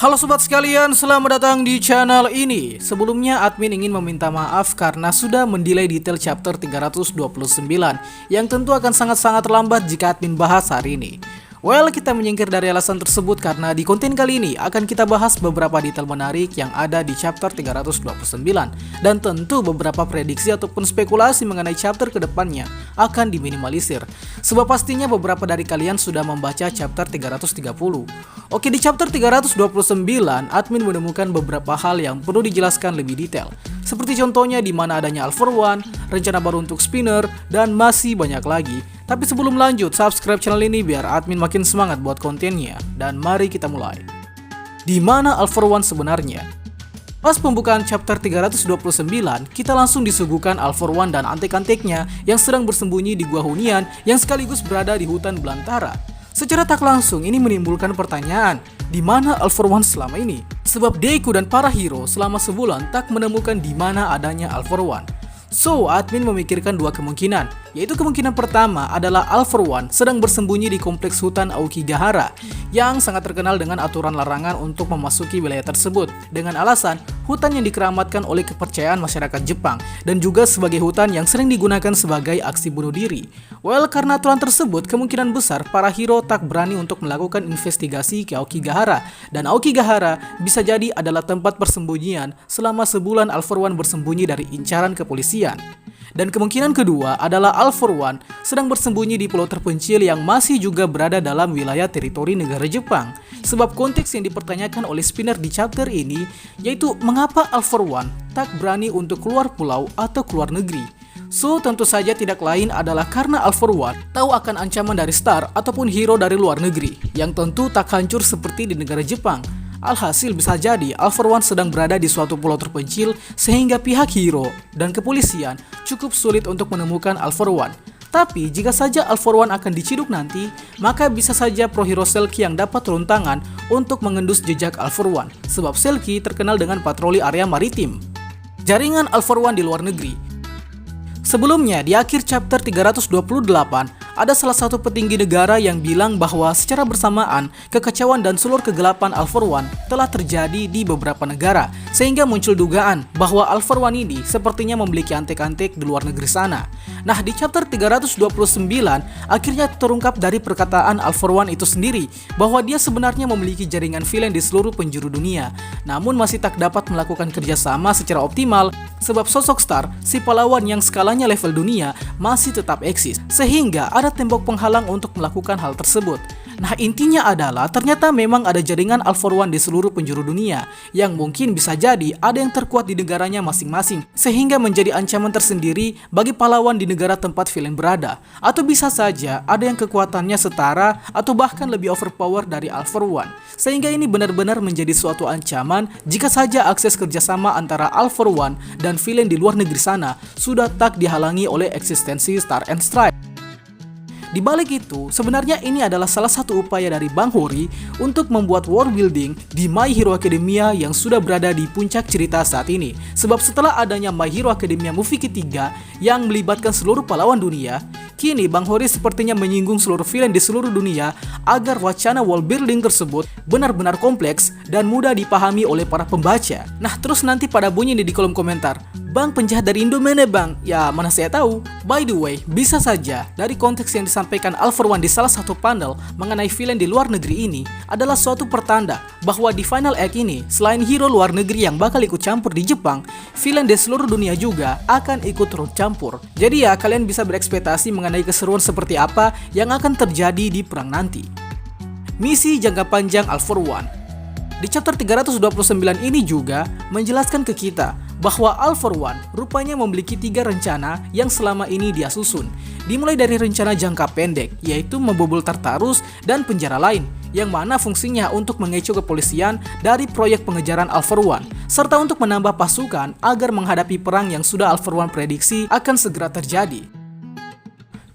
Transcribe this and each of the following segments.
Halo sobat sekalian, selamat datang di channel ini. Sebelumnya admin ingin meminta maaf karena sudah mendelay detail chapter 329 yang tentu akan sangat-sangat lambat jika admin bahas hari ini. Well, kita menyingkir dari alasan tersebut karena di konten kali ini akan kita bahas beberapa detail menarik yang ada di chapter 329 dan tentu beberapa prediksi ataupun spekulasi mengenai chapter kedepannya akan diminimalisir. Sebab pastinya beberapa dari kalian sudah membaca chapter 330. Oke, di chapter 329 admin menemukan beberapa hal yang perlu dijelaskan lebih detail. Seperti contohnya di mana adanya All for One, rencana baru untuk spinner, dan masih banyak lagi. Tapi sebelum lanjut, subscribe channel ini biar admin makin semangat buat kontennya. Dan mari kita mulai. Di mana All for One sebenarnya? Pas pembukaan chapter 329, kita langsung disuguhkan All for One dan antek-anteknya yang sedang bersembunyi di Gua Hunian yang sekaligus berada di hutan belantara. Secara tak langsung ini menimbulkan pertanyaan, di mana All for One selama ini? Sebab Deku dan para hero selama sebulan tak menemukan di mana adanya All for One. So, admin memikirkan dua kemungkinan, yaitu kemungkinan pertama adalah All for One sedang bersembunyi di kompleks hutan Aokigahara yang sangat terkenal dengan aturan larangan untuk memasuki wilayah tersebut dengan alasan hutan yang dikeramatkan oleh kepercayaan masyarakat Jepang dan juga sebagai hutan yang sering digunakan sebagai aksi bunuh diri. Well, karena aturan tersebut, kemungkinan besar para hero tak berani untuk melakukan investigasi ke Aokigahara dan Aokigahara bisa jadi adalah tempat persembunyian selama sebulan All for One bersembunyi dari incaran kepolisian. Dan kemungkinan kedua adalah All for One sedang bersembunyi di pulau terpencil yang masih juga berada dalam wilayah teritori negara Jepang. Sebab konteks yang dipertanyakan oleh spinner di chapter ini yaitu mengapa All for One tak berani untuk keluar pulau atau keluar negeri. So, tentu saja tidak lain adalah karena All for One tahu akan ancaman dari star ataupun hero dari luar negeri yang tentu tak hancur seperti di negara Jepang. Alhasil bisa jadi All for One sedang berada di suatu pulau terpencil sehingga pihak hero dan kepolisian cukup sulit untuk menemukan All for One. Tapi jika saja All for One akan diciduk nanti, maka bisa saja pro hero Selkie yang dapat turun tangan untuk mengendus jejak All for One. Sebab Selkie terkenal dengan patroli area maritim. Jaringan All for One di luar negeri. Sebelumnya di akhir chapter 328, ada salah satu petinggi negara yang bilang bahwa secara bersamaan kekacauan dan sulur kegelapan All for One telah terjadi di beberapa negara, sehingga muncul dugaan bahwa All for One ini sepertinya memiliki antek-antek di luar negeri sana. Nah, di chapter 329 akhirnya terungkap dari perkataan All for One itu sendiri bahwa dia sebenarnya memiliki jaringan villain di seluruh penjuru dunia, namun masih tak dapat melakukan kerjasama secara optimal sebab sosok Star, si pahlawan yang skalanya level dunia, masih tetap eksis, sehingga ada tembok penghalang untuk melakukan hal tersebut. Nah, intinya adalah ternyata memang ada jaringan All for One di seluruh penjuru dunia yang mungkin bisa jadi ada yang terkuat di negaranya masing-masing sehingga menjadi ancaman tersendiri bagi pahlawan di negara tempat villain berada, atau bisa saja ada yang kekuatannya setara atau bahkan lebih overpower dari All for One sehingga ini benar-benar menjadi suatu ancaman jika saja akses kerjasama antara All for One dan villain di luar negeri sana sudah tak dihalangi oleh eksistensi Star and Stripe. Di balik itu, sebenarnya ini adalah salah satu upaya dari Bang Hori untuk membuat world building di My Hero Academia yang sudah berada di puncak cerita saat ini. Sebab setelah adanya My Hero Academia movie ketiga yang melibatkan seluruh pahlawan dunia, kini Bang Hori sepertinya menyinggung seluruh villain di seluruh dunia agar wacana world building tersebut benar-benar kompleks dan mudah dipahami oleh para pembaca. Nah, terus nanti pada bunyi di kolom komentar, "Bang, penjahat dari Indo mana bang?" Ya, mana saya tahu. By the way, bisa saja dari konteks yang disampaikan All for One di salah satu panel mengenai villain di luar negeri ini adalah suatu pertanda bahwa di final act ini, selain hero luar negeri yang bakal ikut campur di Jepang, villain di seluruh dunia juga akan ikut turut campur. Jadi ya, kalian bisa berekspektasi mengenai keseruan seperti apa yang akan terjadi di perang nanti. Misi jangka panjang All for One. Di chapter 329 ini juga menjelaskan ke kita bahwa All for One rupanya memiliki 3 rencana yang selama ini dia susun. Dimulai dari rencana jangka pendek, yaitu membobol Tartarus dan penjara lain, yang mana fungsinya untuk mengecoh kepolisian dari proyek pengejaran All for One, serta untuk menambah pasukan agar menghadapi perang yang sudah All for One prediksi akan segera terjadi.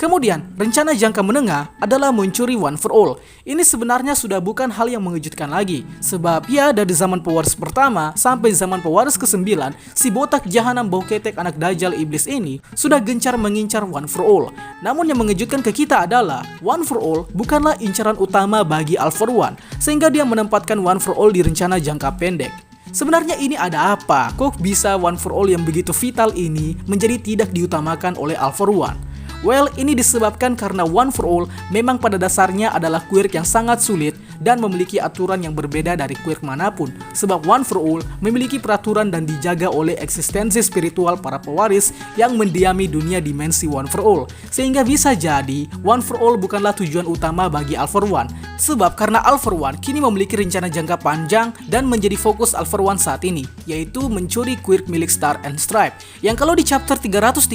Kemudian, rencana jangka menengah adalah mencuri One for All. Ini sebenarnya sudah bukan hal yang mengejutkan lagi, sebab ya dari zaman pewaris pertama sampai zaman pewaris ke-9, si botak jahanam bau ketek anak dajjal iblis ini sudah gencar mengincar One for All. Namun yang mengejutkan ke kita adalah One for All bukanlah incaran utama bagi All for One, sehingga dia menempatkan One for All di rencana jangka pendek. Sebenarnya ini ada apa? Kok bisa One for All yang begitu vital ini menjadi tidak diutamakan oleh All for One? Well, ini disebabkan karena One for All memang pada dasarnya adalah quirk yang sangat sulit dan memiliki aturan yang berbeda dari quirk manapun. Sebab One for All memiliki peraturan dan dijaga oleh eksistensi spiritual para pewaris yang mendiami dunia dimensi One for All. Sehingga bisa jadi One for All bukanlah tujuan utama bagi All for One. Sebab karena All for One kini memiliki rencana jangka panjang dan menjadi fokus All for One saat ini, yaitu mencuri quirk milik Star and Stripe, yang kalau di chapter 330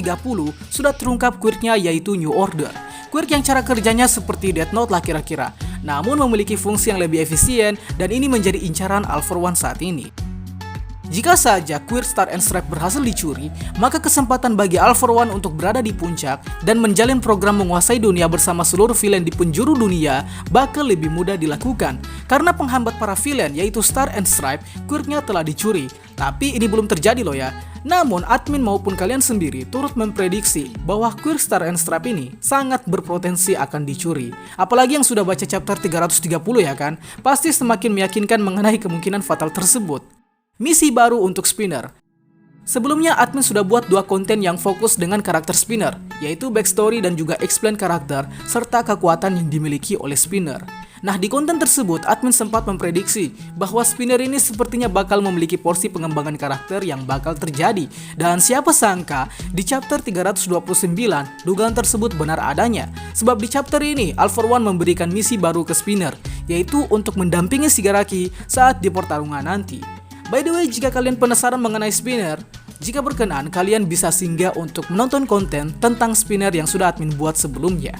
sudah terungkap quirknya yaitu New Order. Quirk yang cara kerjanya seperti Death Note lah kira-kira, namun memiliki fungsi yang lebih efisien dan ini menjadi incaran All for One saat ini. Jika saja quirk Star and Stripe berhasil dicuri, maka kesempatan bagi All for One untuk berada di puncak dan menjalin program menguasai dunia bersama seluruh villain di penjuru dunia bakal lebih mudah dilakukan. Karena penghambat para villain yaitu Star and Stripe, quirknya telah dicuri. Tapi ini belum terjadi loh ya. Namun admin maupun kalian sendiri turut memprediksi bahwa quirk Star and Stripe ini sangat berpotensi akan dicuri. Apalagi yang sudah baca chapter 330 ya kan, pasti semakin meyakinkan mengenai kemungkinan fatal tersebut. Misi baru untuk Spinner. Sebelumnya admin sudah buat 2 konten yang fokus dengan karakter Spinner, yaitu backstory dan juga explain karakter serta kekuatan yang dimiliki oleh Spinner. Nah, di konten tersebut admin sempat memprediksi bahwa Spinner ini sepertinya bakal memiliki porsi pengembangan karakter yang bakal terjadi. Dan siapa sangka di chapter 329 dugaan tersebut benar adanya. Sebab di chapter ini All for One memberikan misi baru ke Spinner, yaitu untuk mendampingi Shigaraki saat di pertarungan nanti. By the way, jika kalian penasaran mengenai Spinner, jika berkenan kalian bisa singgah untuk menonton konten tentang Spinner yang sudah admin buat sebelumnya.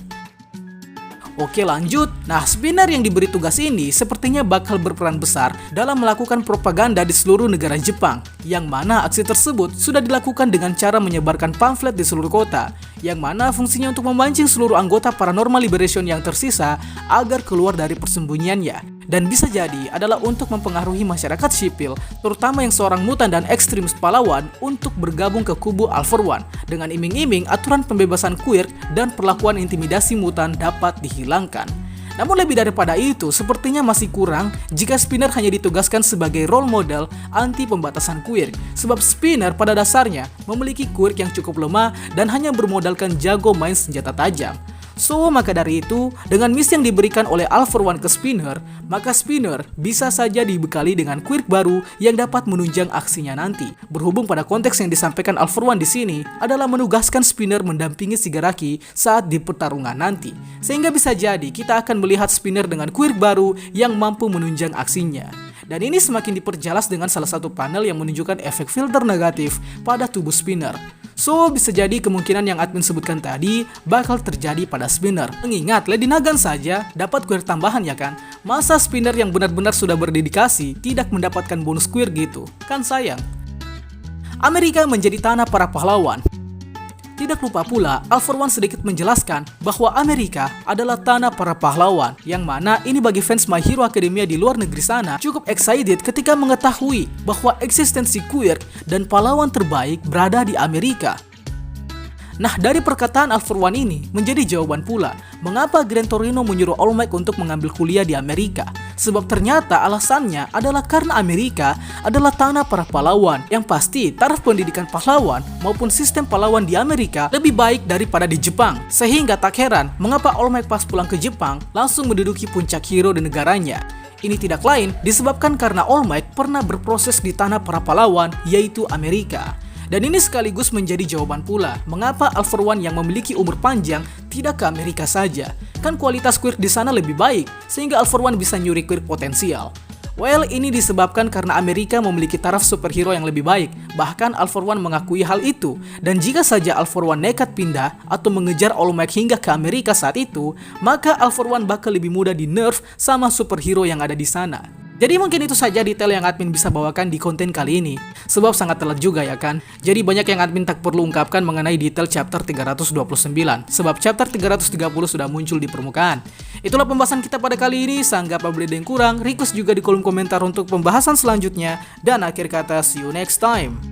Oke lanjut, nah Spinner yang diberi tugas ini sepertinya bakal berperan besar dalam melakukan propaganda di seluruh negara Jepang, yang mana aksi tersebut sudah dilakukan dengan cara menyebarkan pamflet di seluruh kota, yang mana fungsinya untuk memancing seluruh anggota Paranormal Liberation yang tersisa agar keluar dari persembunyiannya. Dan bisa jadi adalah untuk mempengaruhi masyarakat sipil, terutama yang seorang mutan dan ekstremis pahlawan untuk bergabung ke kubu All for One dengan iming-iming aturan pembebasan quirk dan perlakuan intimidasi mutan dapat dihilangkan. Namun lebih daripada itu, sepertinya masih kurang jika Spinner hanya ditugaskan sebagai role model anti pembatasan quirk, sebab Spinner pada dasarnya memiliki quirk yang cukup lemah dan hanya bermodalkan jago main senjata tajam. So, maka dari itu, dengan misi yang diberikan oleh All for One ke Spinner, maka Spinner bisa saja dibekali dengan quirk baru yang dapat menunjang aksinya nanti. Berhubung pada konteks yang disampaikan All for One di sini adalah menugaskan Spinner mendampingi Shigaraki saat di pertarungan nanti. Sehingga bisa jadi kita akan melihat Spinner dengan quirk baru yang mampu menunjang aksinya. Dan ini semakin diperjelas dengan salah satu panel yang menunjukkan efek filter negatif pada tubuh Spinner. So, bisa jadi kemungkinan yang admin sebutkan tadi bakal terjadi pada Spinner. Mengingat Lady Nagan saja dapat quirk tambahan ya kan? Masa Spinner yang benar-benar sudah berdedikasi tidak mendapatkan bonus quirk gitu? Kan sayang. Amerika menjadi tanah para pahlawan. Tidak lupa pula, All for One sedikit menjelaskan bahwa Amerika adalah tanah para pahlawan, yang mana ini bagi fans My Hero Academia di luar negeri sana cukup excited ketika mengetahui bahwa eksistensi quirk dan pahlawan terbaik berada di Amerika. Nah, dari perkataan All for One ini menjadi jawaban pula mengapa Gran Torino menyuruh All Might untuk mengambil kuliah di Amerika. Sebab ternyata alasannya adalah karena Amerika adalah tanah para pahlawan, yang pasti taraf pendidikan pahlawan maupun sistem pahlawan di Amerika lebih baik daripada di Jepang. Sehingga tak heran mengapa All Might pas pulang ke Jepang langsung menduduki puncak hero di negaranya. Ini tidak lain disebabkan karena All Might pernah berproses di tanah para pahlawan, yaitu Amerika. Dan ini sekaligus menjadi jawaban pula mengapa All for One yang memiliki umur panjang tidak ke Amerika saja. Kan kualitas quirk di sana lebih baik, sehingga All for One bisa nyuri quirk potensial. Well, ini disebabkan karena Amerika memiliki taraf superhero yang lebih baik. Bahkan All for One mengakui hal itu. Dan jika saja All for One nekat pindah atau mengejar All Might hingga ke Amerika saat itu, maka All for One bakal lebih mudah di nerf sama superhero yang ada di sana. Jadi mungkin itu saja detail yang admin bisa bawakan di konten kali ini. Sebab sangat telat juga ya kan. Jadi banyak yang admin tak perlu ungkapkan mengenai detail chapter 329. Sebab chapter 330 sudah muncul di permukaan. Itulah pembahasan kita pada kali ini. Sanggap apabila ada yang kurang, request juga di kolom komentar untuk pembahasan selanjutnya. Dan akhir kata, see you next time.